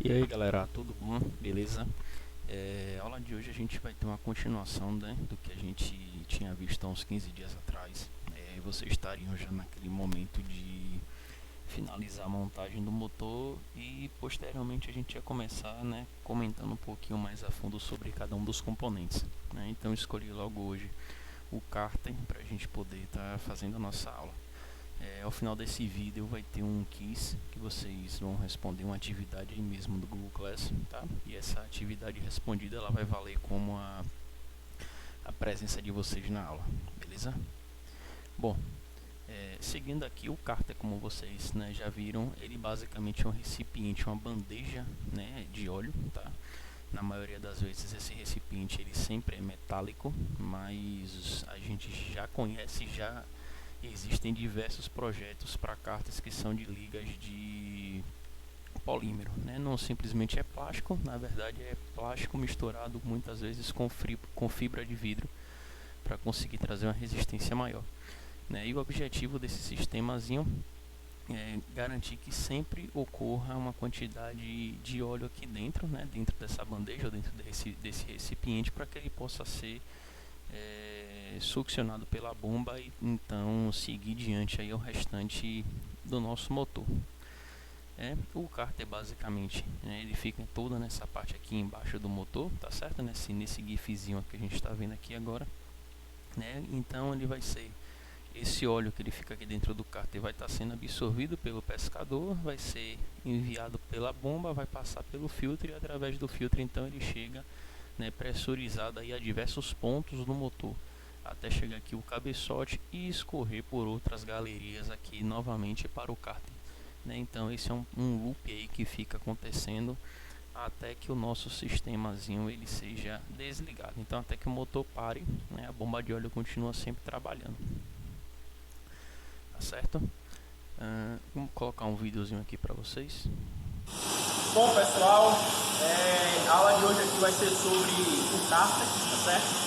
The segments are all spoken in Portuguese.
E aí galera, tudo bom? Beleza? A aula de hoje a gente vai ter uma continuação, né, do que a gente tinha visto há uns 15 dias atrás. Vocês estariam já naquele momento de finalizar a montagem do motor e posteriormente a gente ia começar, né, comentando um pouquinho mais a fundo sobre cada um dos componentes, né? Então eu escolhi logo hoje o cárter para a gente poder estar fazendo a nossa aula. Ao final desse vídeo vai ter um quiz que vocês vão responder uma atividade aí mesmo do Google Class, tá? E essa atividade respondida ela vai valer como a presença de vocês na aula, beleza? Bom, seguindo aqui o cárter, como vocês, né, já viram, ele basicamente é um recipiente, uma bandeja, né, de óleo, tá? Na maioria das vezes esse recipiente ele sempre é metálico, mas a gente já conhece, já existem diversos projetos para cartas que são de ligas de polímero, né? Não simplesmente é plástico, na verdade é plástico misturado muitas vezes com fibra de vidro para conseguir trazer uma resistência maior, né? E o objetivo desse sistemazinho é garantir que sempre ocorra uma quantidade de óleo aqui dentro, né? Dentro dessa bandeja ou dentro desse recipiente para que ele possa ser succionado pela bomba e então seguir diante aí o restante do nosso motor. O cárter basicamente, né, ele fica todo nessa parte aqui embaixo do motor, tá certo? Nesse gifzinho que a gente está vendo aqui agora, né? Então ele vai ser esse óleo que ele fica aqui dentro do cárter vai estar sendo absorvido pelo pescador, vai ser enviado pela bomba, vai passar pelo filtro e através do filtro então ele chega, né, pressurizado aí a diversos pontos do motor, até chegar aqui o cabeçote e escorrer por outras galerias aqui novamente para o cárter, né? Então esse é um loop aí que fica acontecendo até que o nosso sistemazinho ele seja desligado. Então até que o motor pare, né, a bomba de óleo continua sempre trabalhando, tá certo? Vamos colocar um videozinho aqui para vocês. Bom pessoal, a aula de hoje aqui vai ser sobre o cárter, tá certo?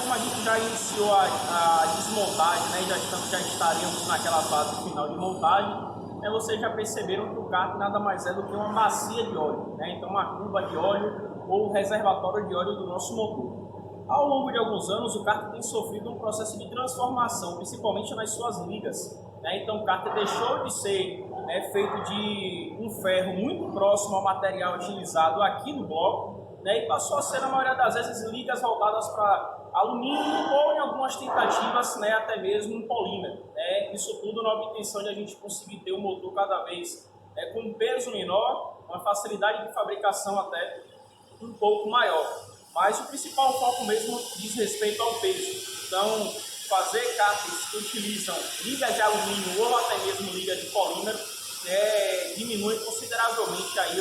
Como a gente já iniciou a desmontagem, né, já estaríamos naquela fase final de montagem, vocês já perceberam que o cárter nada mais é do que uma bacia de óleo, né? Então uma cuba de óleo ou reservatório de óleo do nosso motor. Ao longo de alguns anos, o cárter tem sofrido um processo de transformação, principalmente nas suas ligas, né? Então o cárter deixou de ser feito de um ferro muito próximo ao material utilizado aqui no bloco, né? E passou a ser, na maioria das vezes, ligas voltadas para alumínio ou, em algumas tentativas, né, até mesmo um polímero, né? Isso tudo na obtenção de a gente conseguir ter um motor cada vez com um peso menor, uma facilidade de fabricação até um pouco maior. Mas o principal foco mesmo diz respeito ao peso. Então, fazer cárteres que utilizam ligas de alumínio ou até mesmo ligas de polímero diminui consideravelmente aí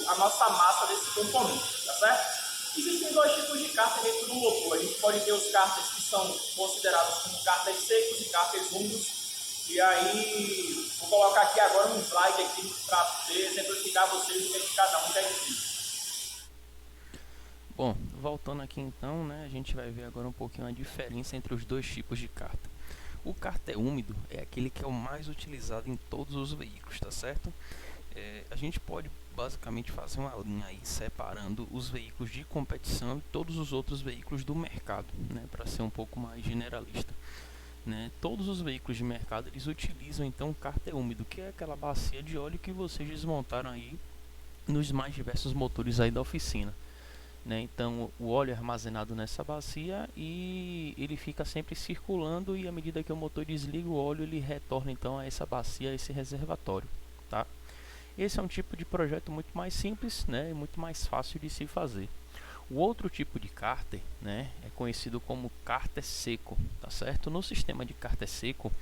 a nossa massa desse componente, tá certo? Existem dois tipos de cárter dentro do motor. A gente pode ter os cárteres que são considerados como cárteres secos e cárteres úmidos. E aí, vou colocar aqui agora um slide aqui para poder exemplificar a vocês o que é que cada um quer dizer. Bom, voltando aqui então, né, a gente vai ver agora um pouquinho a diferença entre os dois tipos de cárter. O cárter úmido é aquele que é o mais utilizado em todos os veículos, tá certo? A gente pode basicamente fazer uma linha aí separando os veículos de competição e todos os outros veículos do mercado, né, para ser um pouco mais generalista, né? Todos os veículos de mercado eles utilizam então o cárter úmido, que é aquela bacia de óleo que vocês desmontaram aí nos mais diversos motores aí da oficina, né? Então o óleo é armazenado nessa bacia e ele fica sempre circulando, e à medida que o motor desliga o óleo ele retorna então a essa bacia, a esse reservatório, tá? Esse é um tipo de projeto muito mais simples, né, e muito mais fácil de se fazer. O outro tipo de cárter, né, é conhecido como cárter seco, tá certo? No sistema de cárter seco,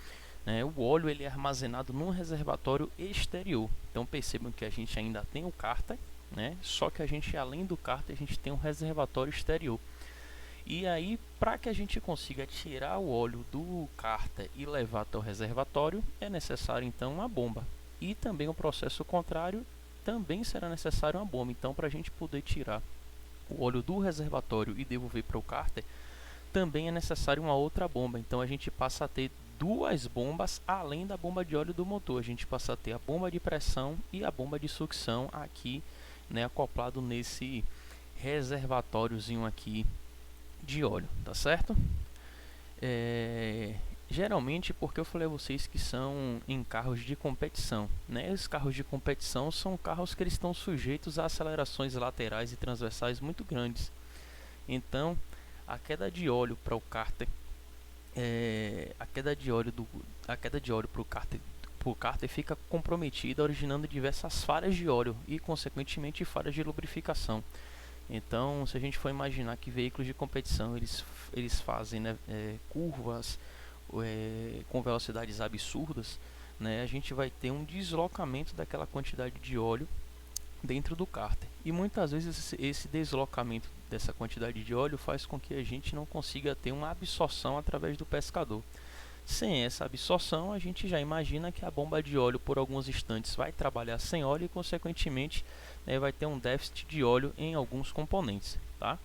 né, o óleo ele é armazenado num reservatório exterior. Então percebam que a gente ainda tem o cárter, né, só que a gente, além do cárter, a gente tem um reservatório exterior. E aí, para que a gente consiga tirar o óleo do cárter e levar até o reservatório, é necessário então uma bomba. E também o processo contrário, também será necessário uma bomba. Então, para a gente poder tirar o óleo do reservatório e devolver para o cárter, também é necessário uma outra bomba. Então, a gente passa a ter duas bombas além da bomba de óleo do motor. A gente passa a ter a bomba de pressão e a bomba de sucção aqui, né, acoplado nesse reservatóriozinho aqui de óleo, tá certo? Geralmente, porque eu falei a vocês que são em carros de competição, né? Os carros de competição são carros que eles estão sujeitos a acelerações laterais e transversais muito grandes. Então, a queda de óleo para o cárter, a queda de óleo para o cárter fica comprometida, originando diversas falhas de óleo e, consequentemente, falhas de lubrificação. Então, se a gente for imaginar que veículos de competição eles fazem, né, curvas com velocidades absurdas, né, a gente vai ter um deslocamento daquela quantidade de óleo dentro do cárter. E muitas vezes esse deslocamento dessa quantidade de óleo faz com que a gente não consiga ter uma absorção através do pescador. Sem essa absorção, a gente já imagina que a bomba de óleo por alguns instantes vai trabalhar sem óleo e, consequentemente, né, vai ter um déficit de óleo em alguns componentes, tá?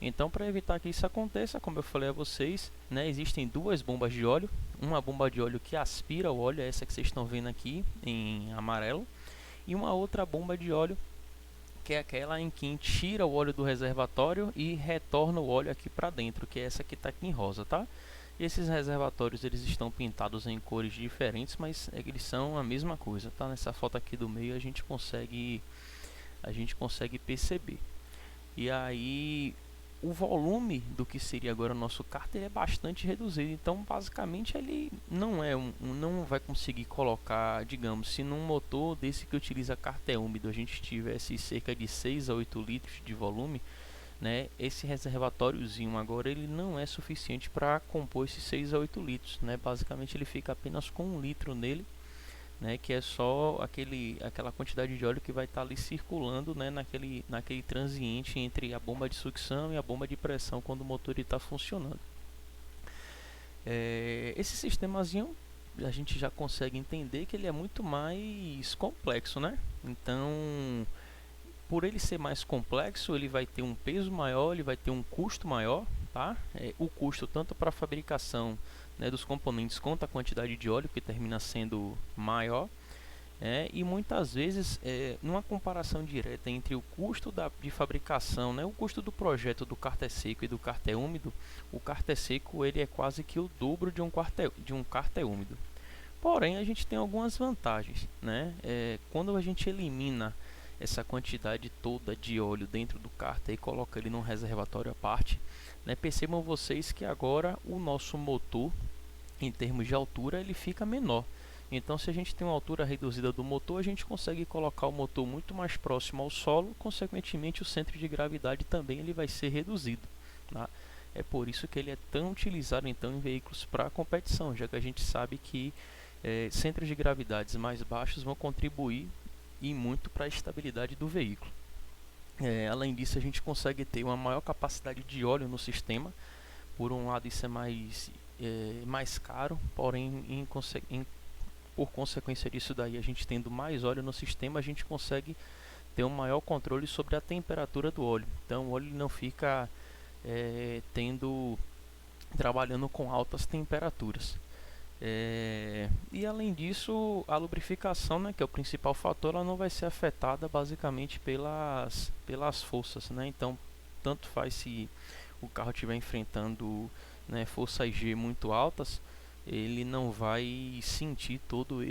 Então, para evitar que isso aconteça, como eu falei a vocês, né, existem duas bombas de óleo. Uma bomba de óleo que aspira o óleo, essa que vocês estão vendo aqui em amarelo, e uma outra bomba de óleo que é aquela em que tira o óleo do reservatório e retorna o óleo aqui para dentro, que é essa que está aqui em rosa, tá? E esses reservatórios eles estão pintados em cores diferentes, mas eles são a mesma coisa, tá? Nessa foto aqui do meio a gente consegue perceber. E aí o volume do que seria agora o nosso cárter é bastante reduzido, então basicamente ele não vai conseguir colocar, digamos, se num motor desse que utiliza cárter úmido a gente tivesse cerca de 6 a 8 litros de volume, né, esse reservatóriozinho agora ele não é suficiente para compor esses 6 a 8 litros, né, basicamente ele fica apenas com 1 litro nele, né, que é só aquela quantidade de óleo que vai estar ali circulando, né, naquele transiente entre a bomba de sucção e a bomba de pressão quando o motor está funcionando. Esse sistemazinho a gente já consegue entender que ele é muito mais complexo, né? Então, por ele ser mais complexo, ele vai ter um peso maior, ele vai ter um custo maior, tá? O custo tanto para a fabricação, né, dos componentes quanto a quantidade de óleo que termina sendo maior, e muitas vezes numa comparação direta entre o custo de fabricação, né, o custo do projeto do cárter seco e do cárter úmido, o cárter seco ele é quase que o dobro de um cárter úmido. Porém, a gente tem algumas vantagens, né? Quando a gente elimina essa quantidade toda de óleo dentro do cárter e coloca ele num reservatório à parte, né, percebam vocês que agora o nosso motor, em termos de altura, ele fica menor. Então, se a gente tem uma altura reduzida do motor, a gente consegue colocar o motor muito mais próximo ao solo, consequentemente o centro de gravidade também ele vai ser reduzido, tá? É por isso que ele é tão utilizado então em veículos para competição, já que a gente sabe que centros de gravidades mais baixos vão contribuir e muito para a estabilidade do veículo. Além disso, a gente consegue ter uma maior capacidade de óleo no sistema. Por um lado, isso é mais caro, porém, por consequência disso daí, a gente tendo mais óleo no sistema, a gente consegue ter um maior controle sobre a temperatura do óleo. Então, o óleo não fica trabalhando com altas temperaturas. E além disso, a lubrificação, né, que é o principal fator, ela não vai ser afetada basicamente pelas forças, né? Então, tanto faz se o carro estiver enfrentando, né, forças G muito altas, ele não vai sentir toda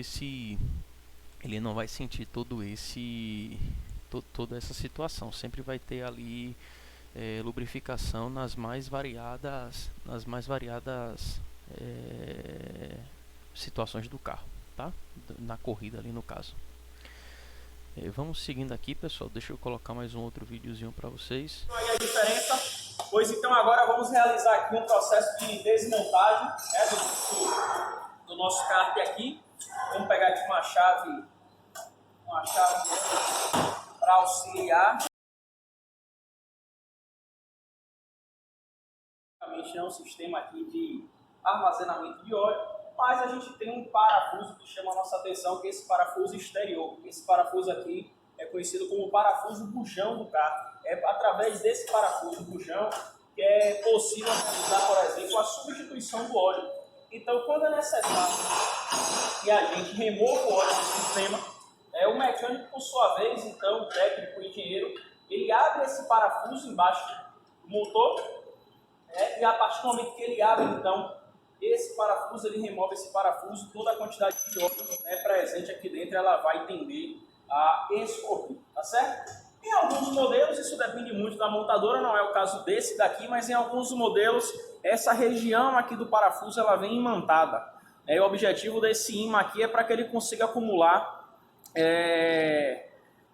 essa situação. Sempre vai ter ali lubrificação nas mais variadas situações do carro, tá? Na corrida ali no caso. Vamos seguindo aqui, pessoal. Deixa eu colocar mais um outro videozinho para vocês. Aí a diferença. Pois então agora vamos realizar aqui um processo de desmontagem, né, do nosso kart aqui. Vamos pegar aqui uma chave para auxiliar. É um sistema aqui de armazenamento de óleo, mas a gente tem um parafuso que chama a nossa atenção, que é esse parafuso exterior. Esse parafuso aqui é conhecido como parafuso bujão do carro. É através desse parafuso bujão que é possível realizar, por exemplo, a substituição do óleo. Então, quando é necessário que a gente remova o óleo do sistema, o mecânico, por sua vez, então, o técnico, o engenheiro, ele abre esse parafuso embaixo do motor, e a partir do momento que ele abre, então, esse parafuso, ele remove esse parafuso, toda a quantidade de óleo, presente aqui dentro, ela vai tender a escorrer, tá certo? Em alguns modelos, isso depende muito da montadora, não é o caso desse daqui, mas em alguns modelos, essa região aqui do parafuso, ela vem imantada. O objetivo desse imã aqui é para que ele consiga acumular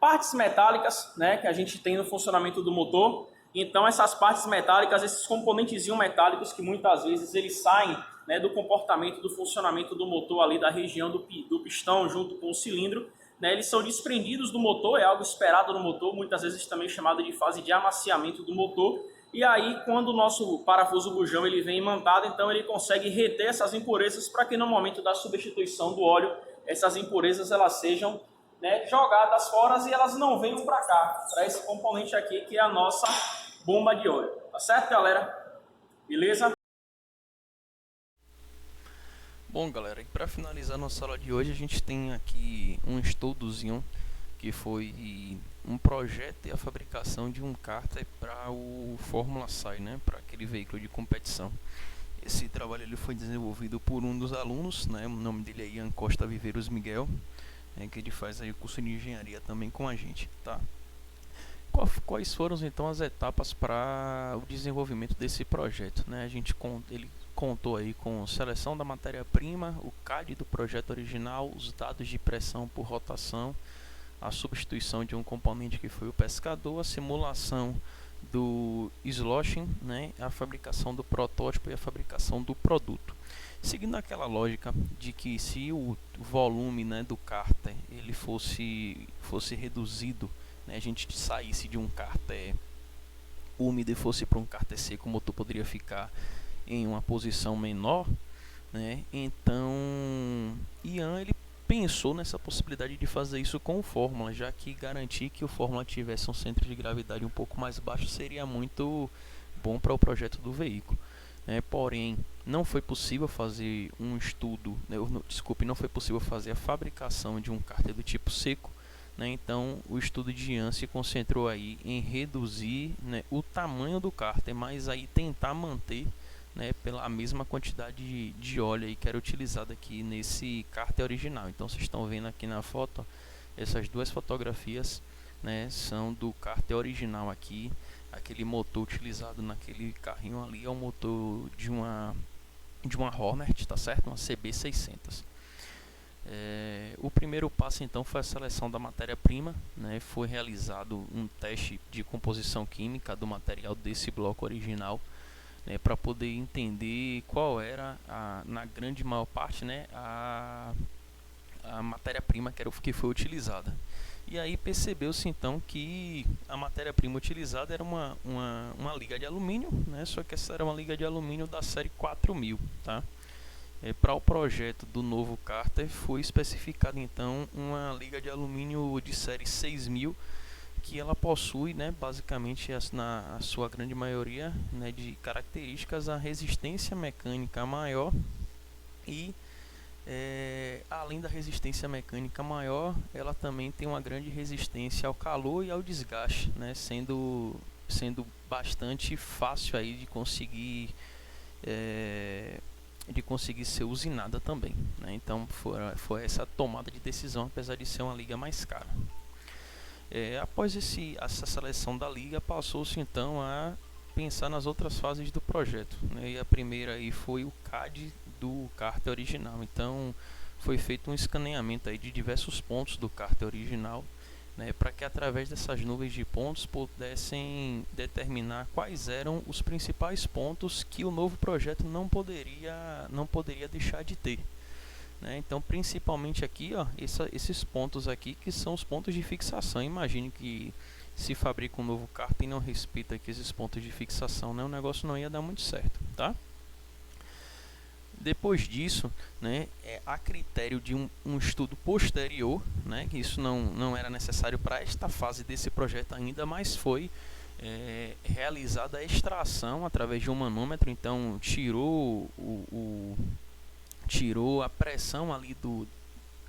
partes metálicas, né, que a gente tem no funcionamento do motor. Então essas partes metálicas, esses componentezinhos metálicos que muitas vezes eles saem, né, do comportamento, do funcionamento do motor ali da região do pistão junto com o cilindro, né, eles são desprendidos do motor, é algo esperado no motor, muitas vezes também chamado de fase de amaciamento do motor. E aí, quando o nosso parafuso bujão ele vem imantado, então ele consegue reter essas impurezas para que no momento da substituição do óleo, essas impurezas elas sejam, né, jogadas fora e elas não venham para cá, para esse componente aqui que é a nossa bomba de óleo. Tá certo, galera? Beleza? Bom, galera, e para finalizar nossa aula de hoje, a gente tem aqui um estudozinho que foi um projeto e a fabricação de um cárter para o Fórmula SAI, né, para aquele veículo de competição. Esse trabalho ele foi desenvolvido por um dos alunos, né, o nome dele é Ian Costa Viveiros Miguel, que ele faz aí o curso de engenharia também com a gente, tá? Quais foram então as etapas para o desenvolvimento desse projeto, né? Ele contou aí com seleção da matéria-prima, o CAD do projeto original, os dados de pressão por rotação, a substituição de um componente que foi o pescador, a simulação do sloshing, né, a fabricação do protótipo e a fabricação do produto. Seguindo aquela lógica de que se o volume, né, do cárter ele fosse reduzido, né, a gente saísse de um cárter úmido e fosse para um cárter seco, o motor poderia ficar em uma posição menor, né? Então Ian ele pensou nessa possibilidade de fazer isso com o Fórmula, já que garantir que o Fórmula tivesse um centro de gravidade um pouco mais baixo seria muito bom para o projeto do veículo, né? Porém, não foi possível fazer um estudo, né? Não foi possível fazer a fabricação de um cárter do tipo seco, né? Então o estudo de Ian se concentrou aí em reduzir, né, o tamanho do cárter, mas aí tentar manter, né, pela mesma quantidade de óleo aí que era utilizado aqui nesse cárter original. Então vocês estão vendo aqui na foto, essas duas fotografias, né, são do cárter original aqui. Aquele motor utilizado naquele carrinho ali é o motor de uma Hornet, tá certo? Uma CB600. O primeiro passo então foi a seleção da matéria-prima, né? Foi realizado um teste de composição química do material desse bloco original, né, para poder entender qual era, na grande maior parte, né, a matéria-prima que foi utilizada. E aí percebeu-se então que a matéria-prima utilizada era uma liga de alumínio, né, só que essa era uma liga de alumínio da série 4000, tá? Para o projeto do novo cárter foi especificada então uma liga de alumínio de série 6000, que ela possui, né, basicamente na sua grande maioria, né, de características a resistência mecânica maior e além da resistência mecânica maior, ela também tem uma grande resistência ao calor e ao desgaste, né, sendo bastante fácil aí de conseguir ser usinada também, né? Então foi essa tomada de decisão, apesar de ser uma liga mais cara. Após essa seleção da liga, passou-se então a pensar nas outras fases do projeto, né? E a primeira aí foi o CAD do cárter original. Então foi feito um escaneamento aí de diversos pontos do cárter original, né, para que através dessas nuvens de pontos pudessem determinar quais eram os principais pontos que o novo projeto não poderia deixar de ter. Então principalmente aqui, ó, esses pontos aqui que são os pontos de fixação. Imagine que se fabrica um novo cárter e não respeita aqui esses pontos de fixação, né, o negócio não ia dar muito certo, tá? Depois disso, né, a critério de um estudo posterior, né, que isso não era necessário para esta fase desse projeto ainda, mas foi realizada a extração através de um manômetro. Então tirou tirou a pressão ali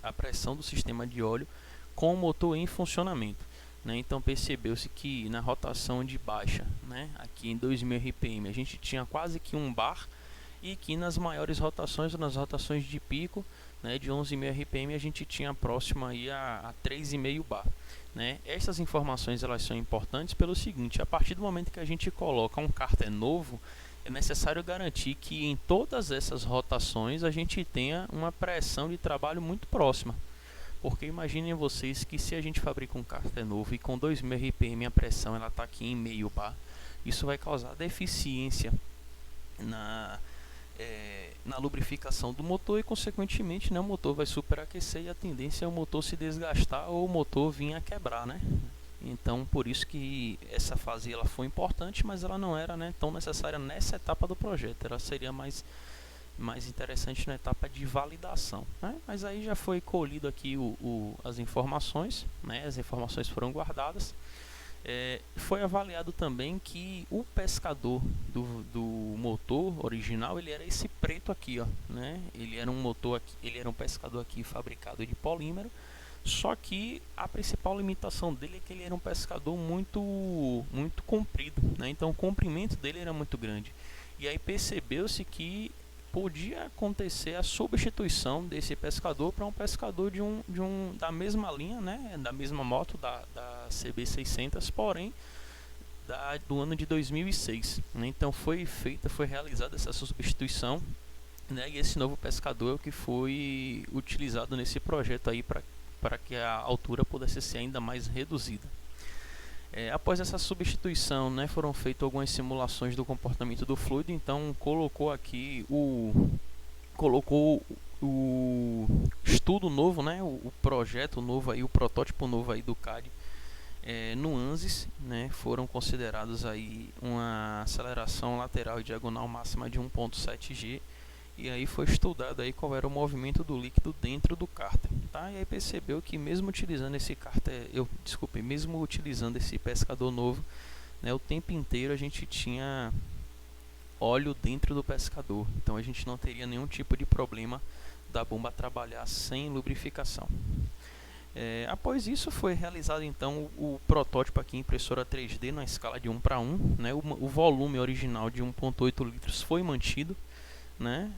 a pressão do sistema de óleo com o motor em funcionamento, né? Então percebeu-se que na rotação de baixa, né, aqui em 2000 RPM, a gente tinha quase que um bar, e que nas maiores rotações, nas rotações de pico, né, de 11.000 RPM, a gente tinha próximo aí a 3,5 bar, né? Essas informações elas são importantes pelo seguinte: a partir do momento que a gente coloca um cárter novo, é necessário garantir que em todas essas rotações a gente tenha uma pressão de trabalho muito próxima. Porque imaginem vocês que se a gente fabrica um cárter novo e com 2.000 RPM a pressão ela está aqui em meio bar, isso vai causar deficiência na lubrificação do motor, e consequentemente, né, o motor vai superaquecer e a tendência é o motor se desgastar ou o motor vir a quebrar, né? Então por isso que essa fase ela foi importante, mas ela não era, né, tão necessária nessa etapa do projeto. Ela seria mais interessante na etapa de validação, né? Mas aí já foi colhido aqui as informações, né? As informações foram guardadas. Foi avaliado também que o pescador do motor original ele era esse preto aqui, ó, né? Ele era um motor aqui, ele era um pescador aqui fabricado de polímero, só que a principal limitação dele é que ele era um pescador muito comprido, né? Então o comprimento dele era muito grande, e aí percebeu-se que podia acontecer a substituição desse pescador para um pescador da mesma linha, né, da mesma moto, da CB600, porém do ano de 2006, né? Então foi realizada essa substituição, né, e esse novo pescador é o que foi utilizado nesse projeto aí para que a altura pudesse ser ainda mais reduzida. Após essa substituição, né, foram feitas algumas simulações do comportamento do fluido. Então colocou aqui o estudo novo, né, o projeto novo aí, o protótipo novo aí do CAD no ANSYS, né. Foram considerados aí uma aceleração lateral e diagonal máxima de 1.7 G, e aí foi estudado aí qual era o movimento do líquido dentro do cárter, tá? E aí percebeu que mesmo utilizando esse mesmo utilizando esse pescador novo, né, o tempo inteiro a gente tinha óleo dentro do pescador, então a gente não teria nenhum tipo de problema da bomba trabalhar sem lubrificação. Após isso foi realizado então o protótipo aqui em impressora 3D na escala de 1 para 1, né? O volume original de 1.8 litros foi mantido, né?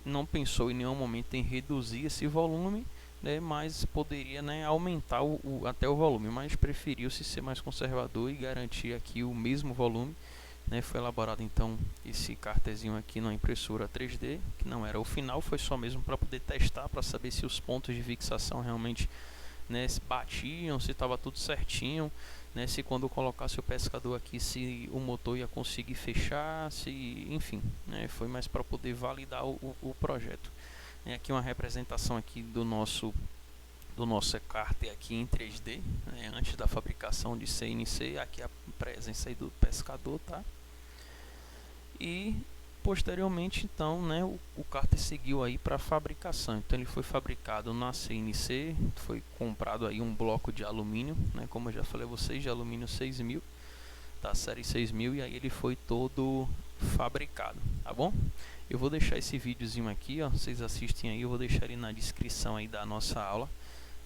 Não pensou em nenhum momento em reduzir esse volume, né? Mas poderia, né, aumentar até o volume, mas preferiu-se ser mais conservador e garantir aqui o mesmo volume, né? Foi elaborado então esse cárterzinho aqui na impressora 3D, que não era o final, foi só mesmo para poder testar, para saber se os pontos de fixação realmente, né, batiam, se estava tudo certinho, né, se quando colocasse o pescador aqui, se o motor ia conseguir fechar, enfim, né, foi mais para poder validar o projeto. Aqui uma representação aqui do nosso cárter aqui em 3D, né, antes da fabricação de CNC. Aqui a presença aí do pescador, tá? E posteriormente então, né, o cárter seguiu aí para fabricação. Então ele foi fabricado na CNC, foi comprado aí um bloco de alumínio, né, como eu já falei a vocês, de alumínio 6000, da série 6000, e aí ele foi todo fabricado, tá bom? Eu vou deixar esse videozinho aqui, ó, vocês assistem aí, eu vou deixar ele na descrição aí da nossa aula.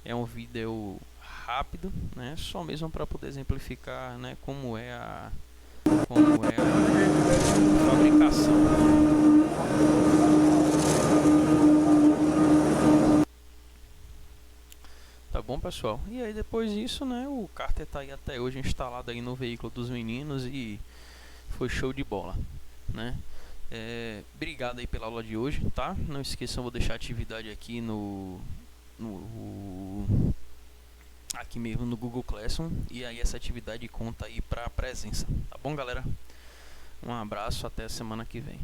É um vídeo rápido, né, só mesmo para poder exemplificar, né, como é a fabricação. Tá bom, pessoal? E aí depois disso, né, o cárter tá aí até hoje instalado aí no veículo dos meninos e foi show de bola, né? Obrigado aí pela aula de hoje, tá? Não esqueçam, vou deixar a atividade aqui aqui mesmo no Google Classroom, e aí essa atividade conta aí para a presença, tá bom, galera? Um abraço, até a semana que vem.